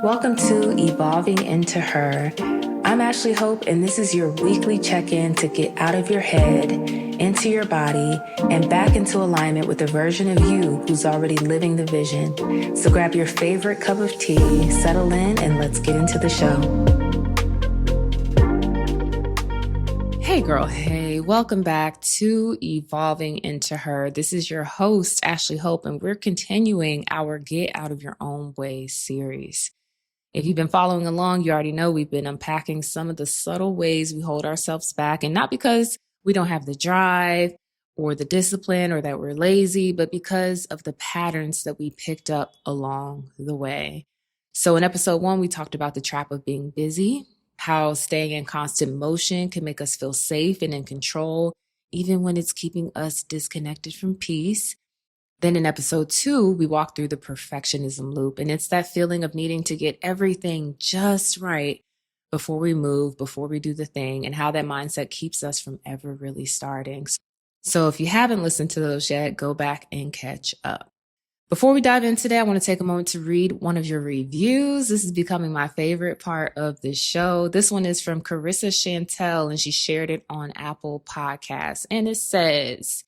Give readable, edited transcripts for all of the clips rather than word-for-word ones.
Welcome to Evolving Into Her. I'm Ashley Hope, and this is your weekly check-in to get out of your head, into your body, and back into alignment with the version of you who's already living the vision. So grab your favorite cup of tea, settle in, and let's get into the show. Hey girl, hey, welcome back to Evolving Into Her. This is your host, Ashley Hope, and we're continuing our Get Out of Your Own Way series. If you've been following along, you already know we've been unpacking some of the subtle ways we hold ourselves back, and not because we don't have the drive or the discipline or that we're lazy, but because of the patterns that we picked up along the way. So in episode 1, we talked about the trap of being busy, how staying in constant motion can make us feel safe and in control, even when it's keeping us disconnected from peace. Then in episode 2, we walk through the perfectionism loop, and it's that feeling of needing to get everything just right before we move, before we do the thing, and how that mindset keeps us from ever really starting. So if you haven't listened to those yet, go back and catch up. Before we dive in today, I want to take a moment to read one of your reviews. This is becoming my favorite part of the show. This one is from Carissa Chantel, and she shared it on Apple Podcasts, and it says,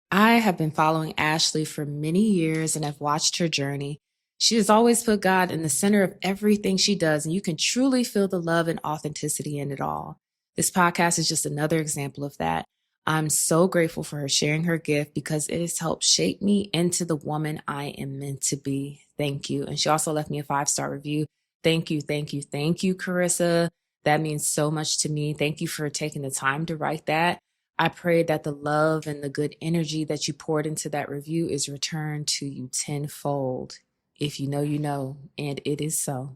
I have been following Ashley for many years and have watched her journey. She has always put God in the center of everything she does, and you can truly feel the love and authenticity in it all. This podcast is just another example of that. I'm so grateful for her sharing her gift because it has helped shape me into the woman I am meant to be. Thank you. And she also left me a 5-star review. Thank you, Carissa. That means so much to me. Thank you for taking the time to write that. I pray that the love and the good energy that you poured into that review is returned to you tenfold. If you know, you know, and it is so.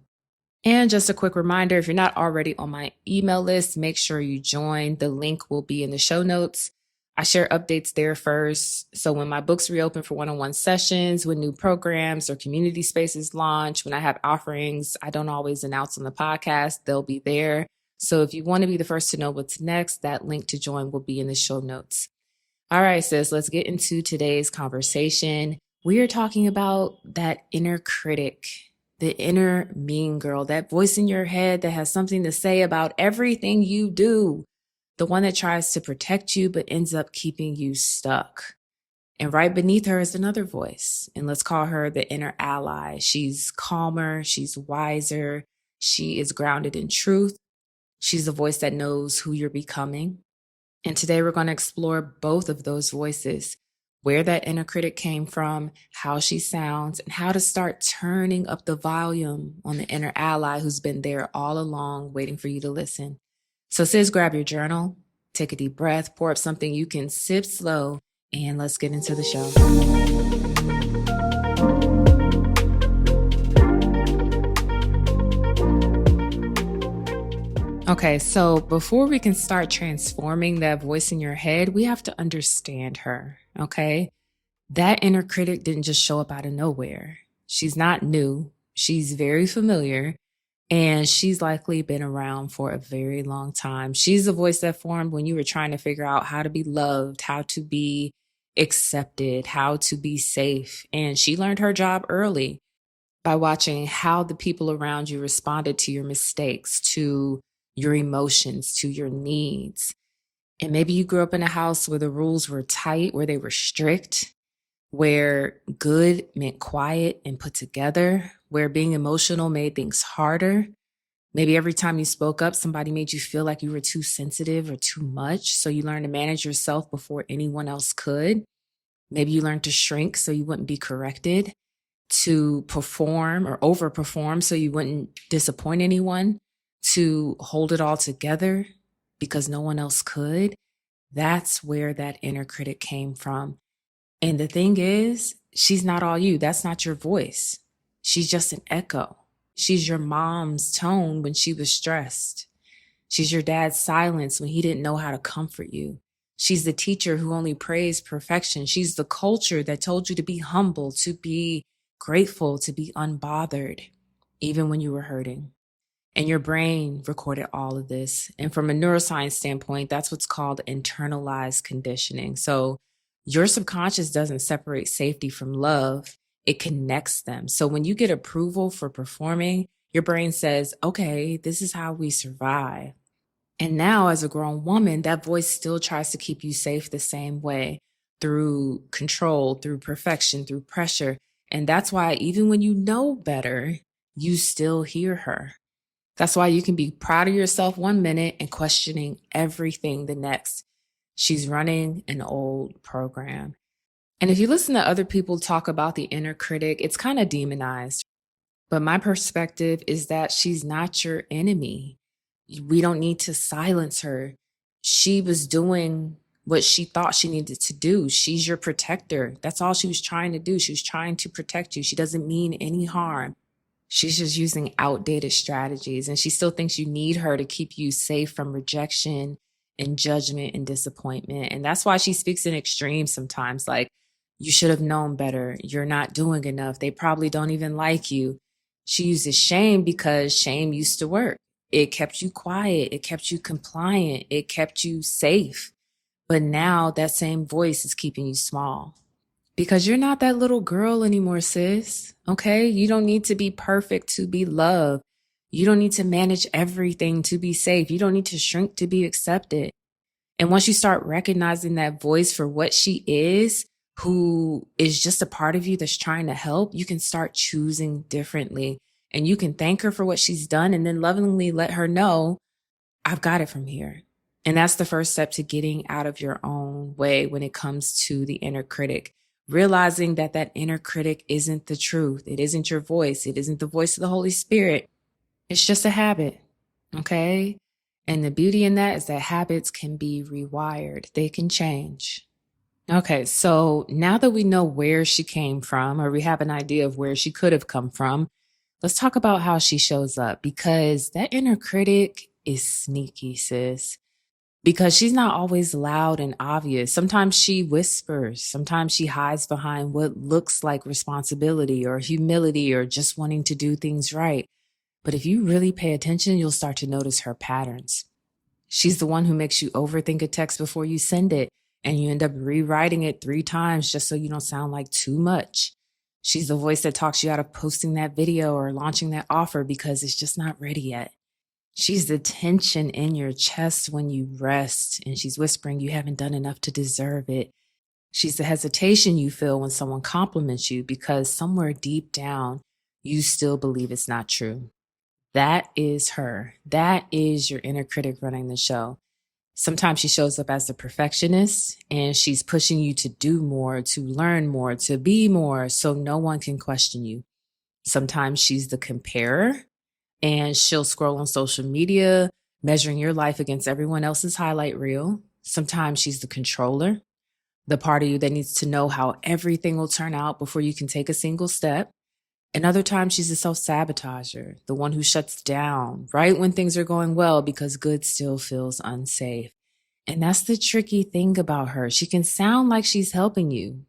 And just a quick reminder, if you're not already on my email list, make sure you join. The link will be in the show notes. I share updates there first. So when my books reopen for one-on-one sessions, when new programs or community spaces launch, when I have offerings I don't always announce on the podcast, they'll be there. So if you want to be the first to know what's next, that link to join will be in the show notes. All right, sis, let's get into today's conversation. We are talking about that inner critic, the inner mean girl, that voice in your head that has something to say about everything you do, the one that tries to protect you but ends up keeping you stuck. And right beneath her is another voice, and let's call her the inner ally. She's calmer, she's wiser, she is grounded in truth. She's a voice that knows who you're becoming. And today we're going to explore both of those voices, where that inner critic came from, how she sounds, and how to start turning up the volume on the inner ally who's been there all along waiting for you to listen. So sis, grab your journal, take a deep breath, pour up something you can sip slow, and let's get into the show. Okay, so before we can start transforming that voice in your head, we have to understand her, okay? That inner critic didn't just show up out of nowhere. She's not new. She's very familiar, and she's likely been around for a very long time. She's the voice that formed when you were trying to figure out how to be loved, how to be accepted, how to be safe. And she learned her job early by watching how the people around you responded to your mistakes, to your emotions, to your needs. And maybe you grew up in a house where the rules were tight, where they were strict, where good meant quiet and put together, where being emotional made things harder. Maybe every time you spoke up, somebody made you feel like you were too sensitive or too much. So you learned to manage yourself before anyone else could. Maybe you learned to shrink so you wouldn't be corrected, to perform or overperform so you wouldn't disappoint anyone, to hold it all together because no one else could. That's where that inner critic came from. And the thing is, she's not all you. That's not your voice. She's just an echo. She's your mom's tone when she was stressed. She's your dad's silence when he didn't know how to comfort you. She's the teacher who only praised perfection. She's the culture that told you to be humble, to be grateful, to be unbothered, even when you were hurting. And your brain recorded all of this. And from a neuroscience standpoint, that's what's called internalized conditioning. So your subconscious doesn't separate safety from love. it connects them. So when you get approval for performing, your brain says, okay, this is how we survive. And now, as a grown woman, that voice still tries to keep you safe the same way, through control, through perfection, through pressure. And that's why, even when you know better, you still hear her. That's why you can be proud of yourself one minute and questioning everything the next. She's running an old program. And if you listen to other people talk about the inner critic, it's kind of demonized. But my perspective is that she's not your enemy. We don't need to silence her. She was doing what she thought she needed to do. She's your protector. That's all she was trying to do. She was trying to protect you. She doesn't mean any harm. She's just using outdated strategies, and she still thinks you need her to keep you safe from rejection and judgment and disappointment. And that's why she speaks in extremes sometimes, like, you should have known better. You're not doing enough. They probably don't even like you. She uses shame because shame used to work. It kept you quiet. It kept you compliant. It kept you safe. But now that same voice is keeping you small. Because you're not that little girl anymore, sis. Okay? You don't need to be perfect to be loved. You don't need to manage everything to be safe. You don't need to shrink to be accepted. And once you start recognizing that voice for what she is, who is just a part of you that's trying to help, you can start choosing differently. And you can thank her for what she's done and then lovingly let her know, I've got it from here. And that's the first step to getting out of your own way when it comes to the inner critic. Realizing that that inner critic isn't the truth. It isn't your voice. It isn't the voice of the Holy Spirit. It's just a habit. Okay? And the beauty in that is that habits can be rewired. They can change. Okay, so now that we know where she came from, or we have an idea of where she could have come from, let's talk about how she shows up, because that inner critic is sneaky, sis. Because she's not always loud and obvious. Sometimes she whispers. Sometimes she hides behind what looks like responsibility or humility or just wanting to do things right. But if you really pay attention, you'll start to notice her patterns. She's the one who makes you overthink a text before you send it, and you end up rewriting it 3 times just so you don't sound like too much. She's the voice that talks you out of posting that video or launching that offer because it's just not ready yet. She's the tension in your chest when you rest, and she's whispering you haven't done enough to deserve it. She's the hesitation you feel when someone compliments you because somewhere deep down, you still believe it's not true. That is her. That is your inner critic running the show. Sometimes she shows up as the perfectionist, and she's pushing you to do more, to learn more, to be more, so no one can question you. Sometimes she's the comparer, and she'll scroll on social media, measuring your life against everyone else's highlight reel. Sometimes she's the controller, the part of you that needs to know how everything will turn out before you can take a single step. And other times she's a self-sabotager, the one who shuts down right when things are going well because good still feels unsafe. And that's the tricky thing about her. She can sound like she's helping you.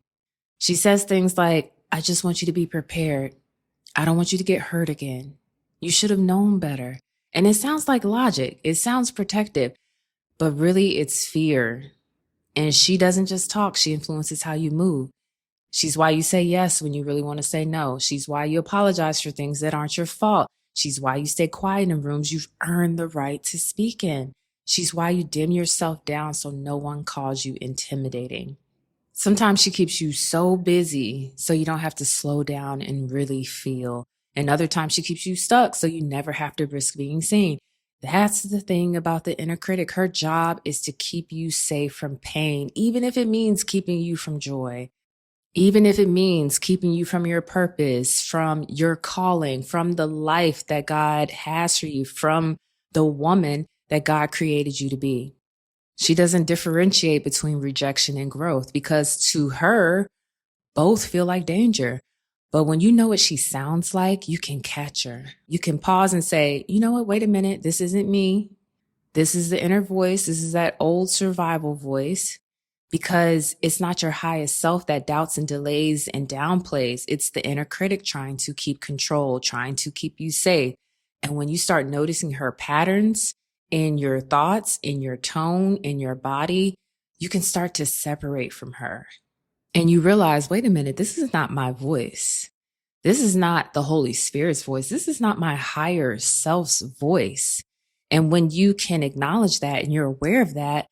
She says things like, I just want you to be prepared. I don't want you to get hurt again. You should have known better. And it sounds like logic. It sounds protective, but really it's fear. And she doesn't just talk. She influences how you move. She's why you say yes when you really want to say no. She's why you apologize for things that aren't your fault. She's why you stay quiet in rooms you've earned the right to speak in. She's why you dim yourself down so no one calls you intimidating. Sometimes she keeps you so busy so you don't have to slow down and really feel. And other times she keeps you stuck so you never have to risk being seen. That's the thing about the inner critic. Her job is to keep you safe from pain, even if it means keeping you from joy. Even if it means keeping you from your purpose, from your calling, from the life that God has for you, from the woman that God created you to be. She doesn't differentiate between rejection and growth because to her, both feel like danger. But when you know what she sounds like, you can catch her. You can pause and say, you know what, wait a minute, this isn't me. This is the inner voice. This is that old survival voice. Because it's not your highest self that doubts and delays and downplays. It's the inner critic trying to keep control, trying to keep you safe. And when you start noticing her patterns in your thoughts, in your tone, in your body, you can start to separate from her. And you realize, wait a minute, this is not my voice. This is not the Holy Spirit's voice. This is not my higher self's voice. And when you can acknowledge that and you're aware of that,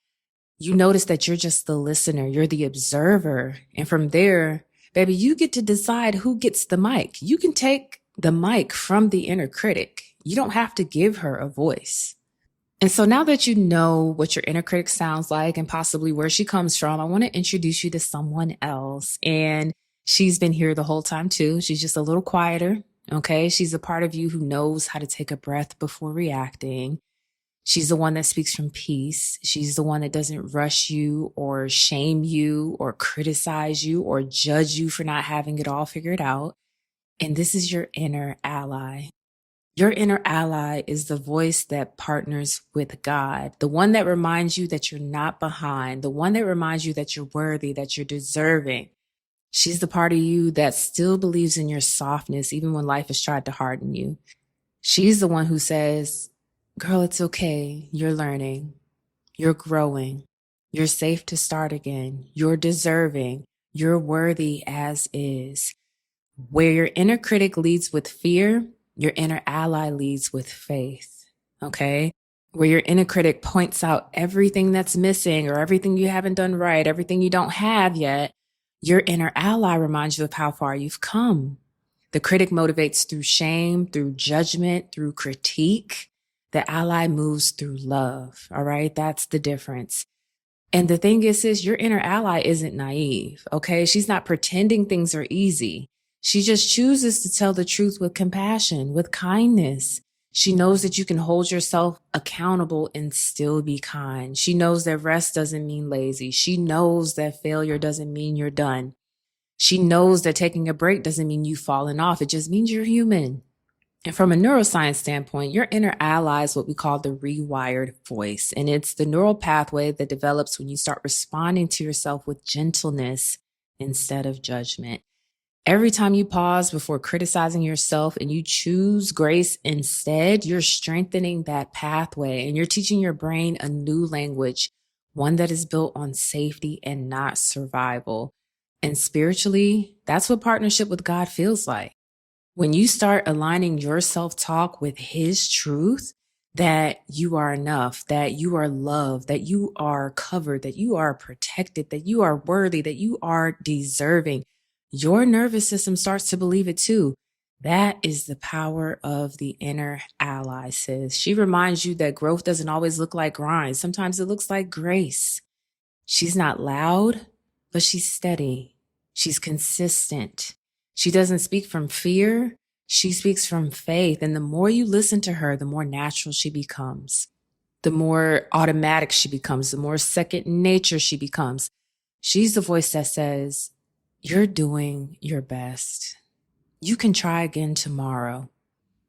you notice that you're just the listener, you're the observer. And from there, baby, you get to decide who gets the mic. You can take the mic from the inner critic. You don't have to give her a voice. And so now that you know what your inner critic sounds like and possibly where she comes from, I want to introduce you to someone else. And she's been here the whole time too. She's just a little quieter. Okay. She's a part of you who knows how to take a breath before reacting. She's the one that speaks from peace. She's the one that doesn't rush you or shame you or criticize you or judge you for not having it all figured out. And this is your inner ally. Your inner ally is the voice that partners with God, the one that reminds you that you're not behind, the one that reminds you that you're worthy, that you're deserving. She's the part of you that still believes in your softness, even when life has tried to harden you. She's the one who says, girl, it's okay. You're learning. You're growing. You're safe to start again. You're deserving. You're worthy as is. Where your inner critic leads with fear, your inner ally leads with faith. Okay? Where your inner critic points out everything that's missing or everything you haven't done right, everything you don't have yet, your inner ally reminds you of how far you've come. The critic motivates through shame, through judgment, through critique. The ally moves through love. All right. That's the difference. And the thing is your inner ally isn't naive. Okay. She's not pretending things are easy. She just chooses to tell the truth with compassion, with kindness. She knows that you can hold yourself accountable and still be kind. She knows that rest doesn't mean lazy. She knows that failure doesn't mean you're done. She knows that taking a break doesn't mean you've fallen off. It just means you're human. And from a neuroscience standpoint, your inner ally is what we call the rewired voice. And it's the neural pathway that develops when you start responding to yourself with gentleness instead of judgment. Every time you pause before criticizing yourself and you choose grace instead, you're strengthening that pathway and you're teaching your brain a new language, one that is built on safety and not survival. And spiritually, that's what partnership with God feels like. When you start aligning your self-talk with his truth, that you are enough, that you are loved, that you are covered, that you are protected, that you are worthy, that you are deserving, your nervous system starts to believe it too. That is the power of the inner ally, sis. She reminds you that growth doesn't always look like grind. Sometimes it looks like grace. She's not loud, but she's steady. She's consistent. She doesn't speak from fear. She speaks from faith. And the more you listen to her, the more natural she becomes. The more automatic she becomes, the more second nature she becomes. She's the voice that says, you're doing your best. You can try again tomorrow.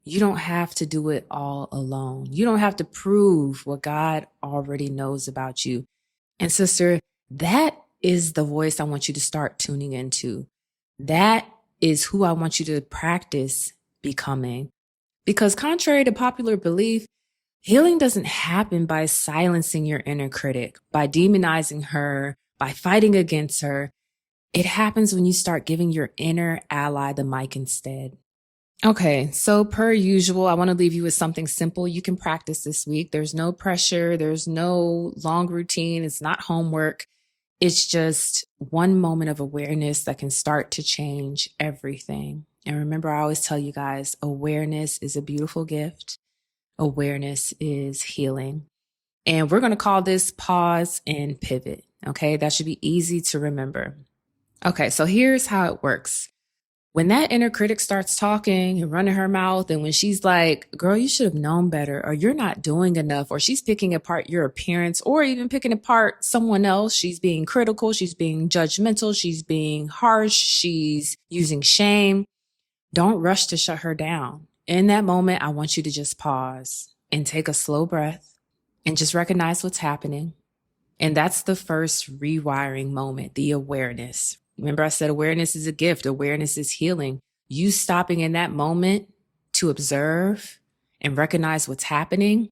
You don't have to do it all alone. You don't have to prove what God already knows about you. And sister, that is the voice I want you to start tuning into. That is who I want you to practice becoming. Because contrary to popular belief, healing doesn't happen by silencing your inner critic, by demonizing her, by fighting against her. It happens when you start giving your inner ally the mic instead. Okay, so per usual, I want to leave you with something simple you can practice this week. There's no pressure. There's no long routine. It's not homework. It's just one moment of awareness that can start to change everything. And remember, I always tell you guys, awareness is a beautiful gift. Awareness is healing. And we're going to call this pause and pivot. Okay, that should be easy to remember. Okay, so here's how it works. When that inner critic starts talking and running her mouth, and when she's like, girl, you should have known better, or you're not doing enough, or she's picking apart your appearance, or even picking apart someone else, she's being critical, she's being judgmental, she's being harsh, she's using shame, don't rush to shut her down. In that moment, I want you to just pause and take a slow breath and just recognize what's happening. And that's the first rewiring moment, the awareness. Remember, I said awareness is a gift. Awareness is healing. You stopping in that moment to observe and recognize what's happening,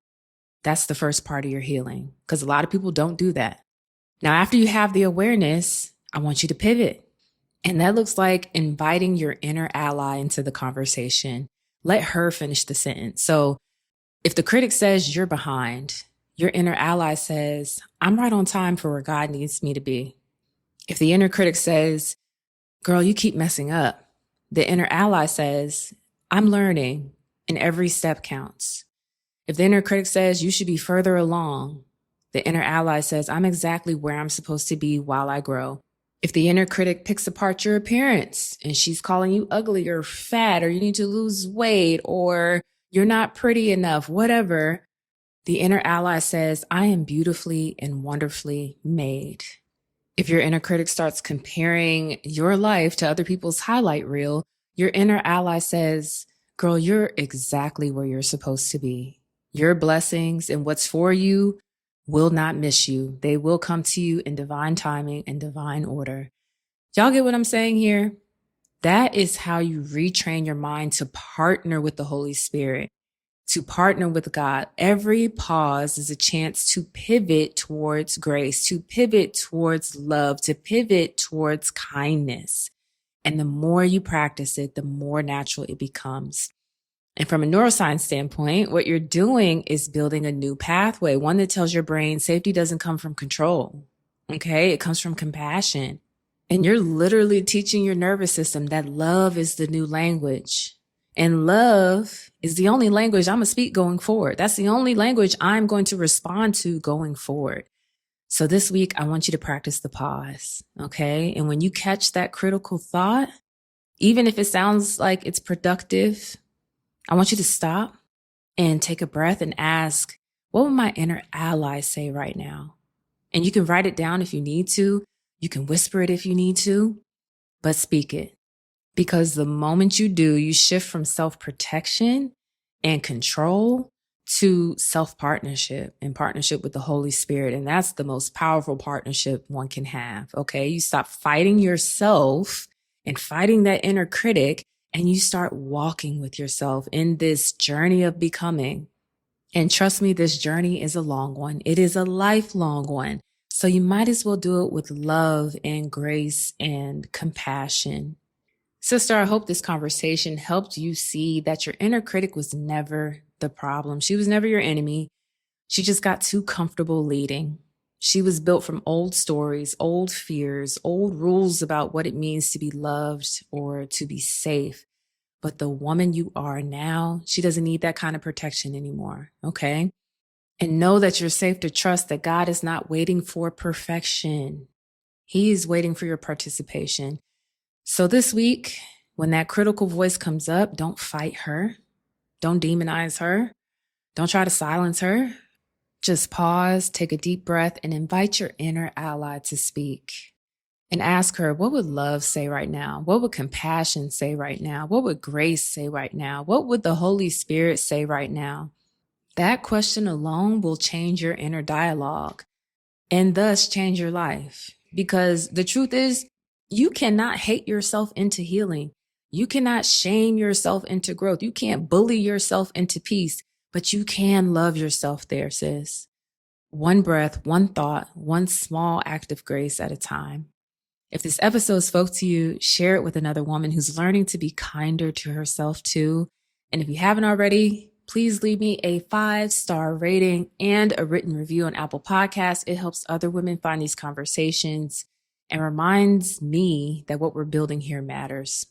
that's the first part of your healing, because a lot of people don't do that. Now, after you have the awareness, I want you to pivot. And that looks like inviting your inner ally into the conversation. Let her finish the sentence. So if the critic says you're behind, your inner ally says, I'm right on time for where God needs me to be. If the inner critic says, girl, you keep messing up, the inner ally says, I'm learning and every step counts. If the inner critic says you should be further along, the inner ally says, I'm exactly where I'm supposed to be while I grow. If the inner critic picks apart your appearance and she's calling you ugly or fat, or you need to lose weight, or you're not pretty enough, whatever, the inner ally says, I am beautifully and wonderfully made. If your inner critic starts comparing your life to other people's highlight reel, your inner ally says, girl, you're exactly where you're supposed to be. Your blessings and what's for you will not miss you. They will come to you in divine timing and divine order. Y'all get what I'm saying here? That is how you retrain your mind to partner with the Holy Spirit, to partner with God. Every pause is a chance to pivot towards grace, to pivot towards love, to pivot towards kindness. And the more you practice it, the more natural it becomes. And from a neuroscience standpoint, what you're doing is building a new pathway, one that tells your brain safety doesn't come from control. Okay. It comes from compassion. And you're literally teaching your nervous system that love is the new language. And love is the only language I'm going to speak going forward. That's the only language I'm going to respond to going forward. So this week, I want you to practice the pause. Okay. And when you catch that critical thought, even if it sounds like it's productive, I want you to stop and take a breath and ask, what would my inner ally say right now? And you can write it down if you need to. You can whisper it if you need to, but speak it. Because the moment you do, you shift from self-protection and control to self-partnership and partnership with the Holy Spirit. And that's the most powerful partnership one can have. Okay. You stop fighting yourself and fighting that inner critic, and you start walking with yourself in this journey of becoming. And trust me, this journey is a long one. It is a lifelong one. So you might as well do it with love and grace and compassion. Sister, I hope this conversation helped you see that your inner critic was never the problem. She was never your enemy. She just got too comfortable leading. She was built from old stories, old fears, old rules about what it means to be loved or to be safe. But the woman you are now, she doesn't need that kind of protection anymore. Okay. And know that you're safe to trust that God is not waiting for perfection. He is waiting for your participation. So this week, when that critical voice comes up, don't fight her. Don't demonize her. Don't try to silence her. Just pause, take a deep breath, and invite your inner ally to speak. And ask her, what would love say right now? What would compassion say right now? What would grace say right now? What would the Holy Spirit say right now? That question alone will change your inner dialogue and thus change your life. Because the truth is, you cannot hate yourself into healing. You cannot shame yourself into growth. You can't bully yourself into peace, but you can love yourself there, sis. One breath, one thought, one small act of grace at a time. If this episode spoke to you, share it with another woman who's learning to be kinder to herself too. And if you haven't already, please leave me a 5-star rating and a written review on Apple Podcasts. It helps other women find these conversations and reminds me that what we're building here matters.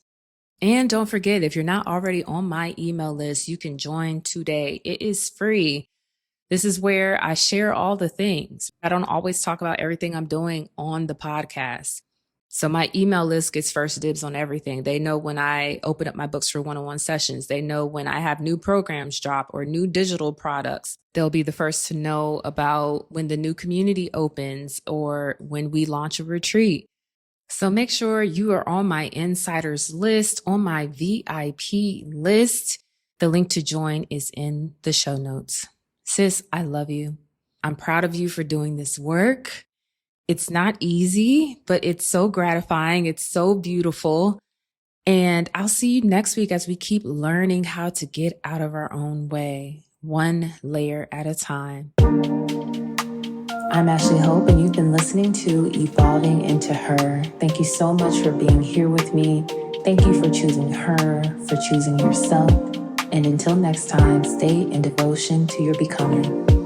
And don't forget, if you're not already on my email list, you can join today. It is free. This is where I share all the things. I don't always talk about everything I'm doing on the podcast. So my email list gets first dibs on everything. They know when I open up my books for one-on-one sessions. They know when I have new programs drop or new digital products. They'll be the first to know about when the new community opens or when we launch a retreat. So make sure you are on my insiders list, on my VIP list. The link to join is in the show notes. Sis, I love you. I'm proud of you for doing this work. It's not easy, but it's so gratifying. It's so beautiful. And I'll see you next week as we keep learning how to get out of our own way, one layer at a time. I'm Ashley Hope, and you've been listening to Evolving Into Her. Thank you so much for being here with me. Thank you for choosing her, for choosing yourself. And until next time, stay in devotion to your becoming.